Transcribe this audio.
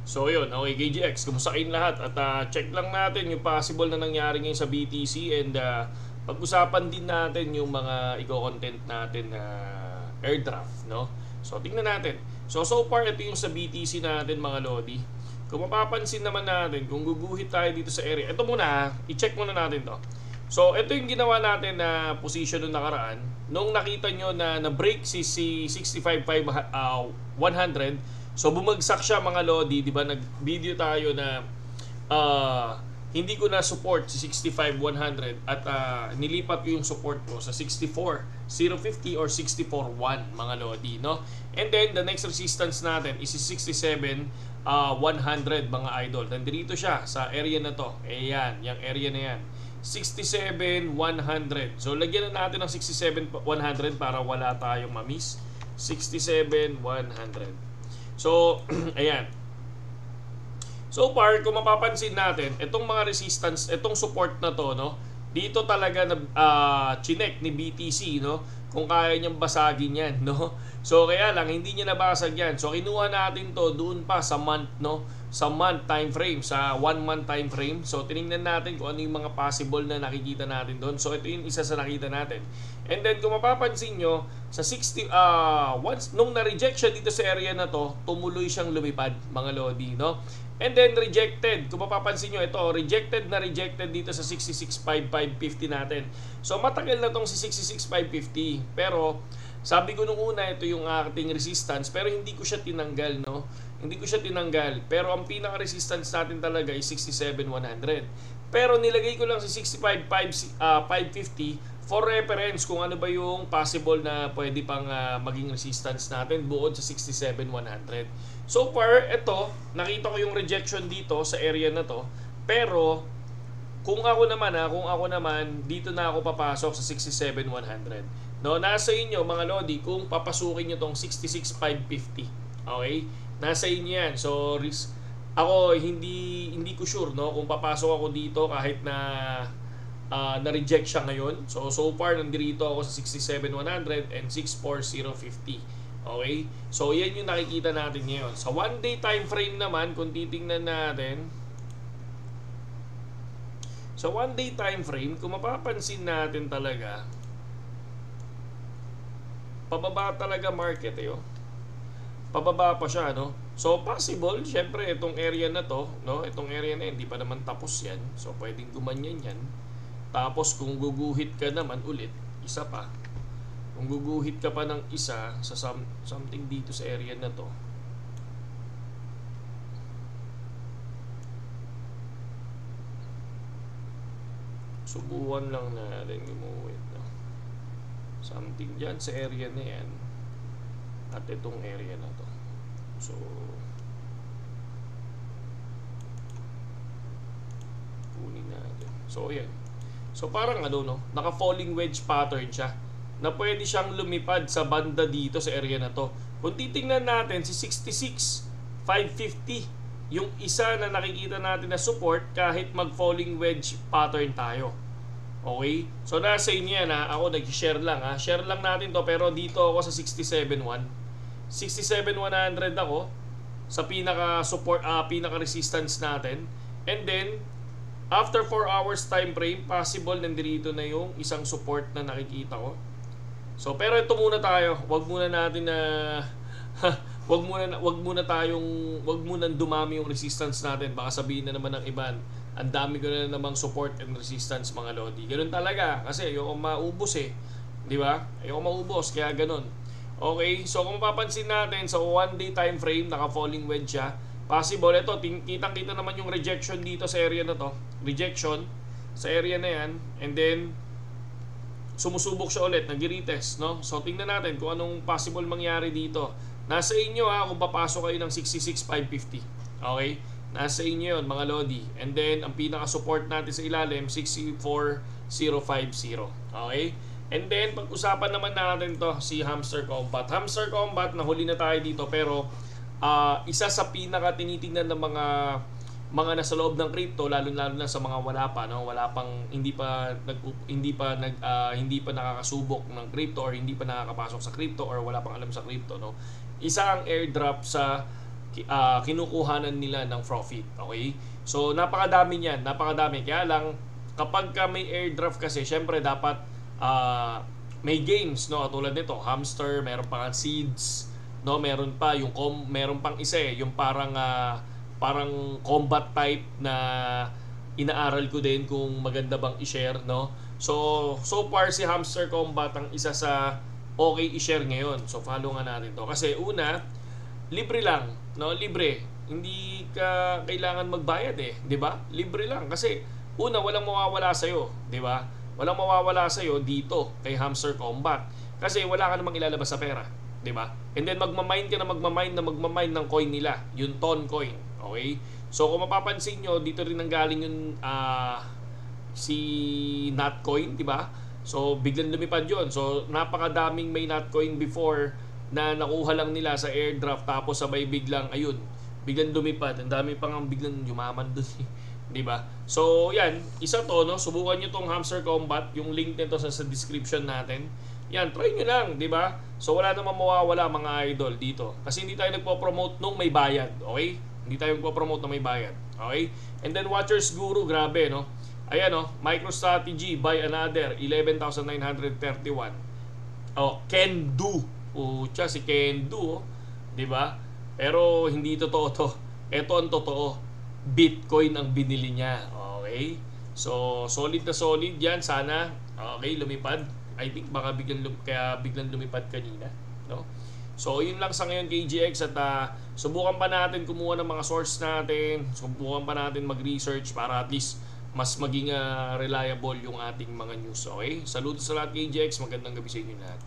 So yun, okay KGX, kumusta kayong lahat? At check lang natin yung possible na nangyari ngayon sa BTC and pag-usapan din natin yung mga i-content natin na airdraft, no? So tingnan natin. So far ito yung sa BTC natin mga Lodi. Kung mapapansin naman natin, kung guguhit tayo dito sa area, ito muna, i-check muna natin to. So ito yung ginawa natin na position nung nakaraan. Nung nakita nyo na na-break si 65,100, so bumagsak siya mga Lodi, di ba? Nag-video tayo na hindi ko na support si 65,100 at nilipat ko yung support ko sa 64,050 or 64,100 mga Lodi, no? And then the next resistance natin is 67,100 mga idol. Nandito siya sa area na to. Ayan, yung area na yan. 67,100. So lagyan na natin ng 67,100 para wala tayong ma-miss. 67,100. So, ayan. So far, kung mapapansin natin, itong mga resistance, itong support na to, no? Dito talaga na chinek ni BTC, no? Kung kaya niyang basagin yan, no? So kaya lang hindi niya nabasag yan. So kinuha natin to doon pa sa month, no? Sa month time frame, sa 1 month time frame. So tiningnan natin kung ano yung mga possible na nakikita natin doon. So ito yung isa sa nakita natin. And then kung mapapansin nyo, sa 60 once nung na-reject siya dito sa area na to, tumuloy siyang lumipad mga Lodi, no? And then rejected. Kung mapapansin nyo, ito rejected dito sa 66,550 natin. So matagal na tong si 66,550. Pero sabi ko nung una, ito yung ating resistance, pero hindi ko siya tinanggal, no? Hindi ko siya tinanggal. Pero ang pinaka-resistance natin talaga is 67,100. Pero nilagay ko lang si 65,550 for reference kung ano ba yung possible na pwede pang maging resistance natin bukod sa 67,100. So far, ito, nakita ko yung rejection dito sa area na to. Pero kung ako naman, dito na ako papasok sa 67,100. No, nasa inyo mga Lodi kung papasukin niyo tong 66,550. Okay? Nasa inyo yan. So ako hindi ko sure, no, kung papasok ako dito kahit na na-reject siya ngayon. So far nandito ako sa 67,100 and 64,050. Okay? So yan yung nakikita natin ngayon. Sa 1 day time frame naman, kung titingnan natin, sa 1 day time frame, kung mapapansin natin talaga, pababa talaga market oh. Pababa pa siya, no? So possible, syempre itong area na to, no? Itong area na hindi pa naman tapos yan. So pwedeng gumanyan yan. Tapos kung guguhit ka naman ulit, isa pa. Kung guguhit ka pa ng isa sa something dito sa area na to, subukan lang natin gumuhit, no? Something dyan sa area na yan at itong area na to. So kunin natin. So yan. So parang ano, no, naka falling wedge pattern siya na pwede siyang lumipad sa banda dito sa area na to. Kung titingnan natin si 66,550 yung isa na nakikita natin na support kahit mag falling wedge pattern tayo. Okay? So nasa inyo yan ha. Ako nag-share lang ha. Share lang natin to pero dito ako sa 67,100. 67,100 ako sa pinaka support, pinaka resistance natin. And then after 4 hours time frame, possible nandito na yung isang support na nakikita ko. So pero ito muna tayo. Wag muna natin na wag muna dumami yung resistance natin. Baka sabihin na naman ng iban, ang dami ko na namang support and resistance mga Lodi. Ganun talaga kasi ayoko maubos eh. Di ba? Ayoko maubos kaya ganun. Okay, so kung mapapansin natin sa 1 day time frame, naka falling wedge siya. Possible ito, kitang-kita naman yung rejection dito sa area na to. Rejection sa area na yan. And then sumusubok siya ulit, nag-retest, no? So tingnan natin kung anong possible mangyari dito. Nasa inyo ha kung papasok kayo ng 66,550. Okay? Nasa inyo yun mga Lodi. And then ang pinaka-support natin sa ilalim 64,050. Okay? And then pag-usapan naman natin to si Hamster Combat. Hamster Combat, nahuli na tayo dito pero isa sa pinaka tinitingnan ng mga nasa loob ng crypto, lalo na sa mga wala pa, no, wala pang hindi pa nakakasubok ng crypto or hindi pa nakakapasok sa crypto or wala pang alam sa crypto, no. isa ang airdrop sa kinukuhanan nila ng profit. Okay? So napakadami niyan, napakadami. Kaya lang kapag ka may airdrop kasi, syempre dapat may games, no, tulad nito, hamster, meron pa seeds, no, meron pa yung meron pang isa yung parang combat type na inaaral ko din kung maganda bang i-share, no. So far si Hamster Combat ang isa sa okay i-share ngayon. So follow nga natin to kasi una, libre lang, no, libre. Hindi ka kailangan magbayad 'di ba? Libre lang kasi una, walang mawawala sa iyo, 'di ba? Walang mawawala sa iyo dito kay Hamster Combat kasi wala ka namang ilalabas sa pera, 'di ba? And then magmamine ka na magmamine ng coin nila, yung Ton coin. Okay? So kung mapapansin nyo, dito rin nanggaling yung si Notcoin, di ba? So biglang lumipad yon. So napakadaming may Notcoin before na nakuha lang nila sa airdrop tapos sabay biglang biglang lumipad. Ang dami pang biglang yumaman doon, di ba? So yan, isa to, no. Subukan niyo tong Hamster Combat, yung link nito sa description natin. Yan, try nyo lang, di ba? So wala namang mawawala mga idol dito. Kasi hindi tayo nagpo-promote nung may bayad, okay? Hindi tayo nagpo-promote na may bayad, okay? And then Watchers Guru, grabe, no? Ayan, no? MicroStrategy, buy another, 11,931. Oh, can do. Pucha, si can do, di ba? Pero hindi totoo to. Ito ang totoo. Bitcoin ang binili niya, okay? So, solid na solid yan. Sana, okay, lumipad. I think baka biglang lumipad kanina, no? So yun lang sa ngayon KGX at subukan pa natin kumuha ng mga source natin, subukan pa natin mag-research para at least mas maging reliable yung ating mga news. Okay? Saludo sa lahat KGX, magandang gabi sa inyo lahat.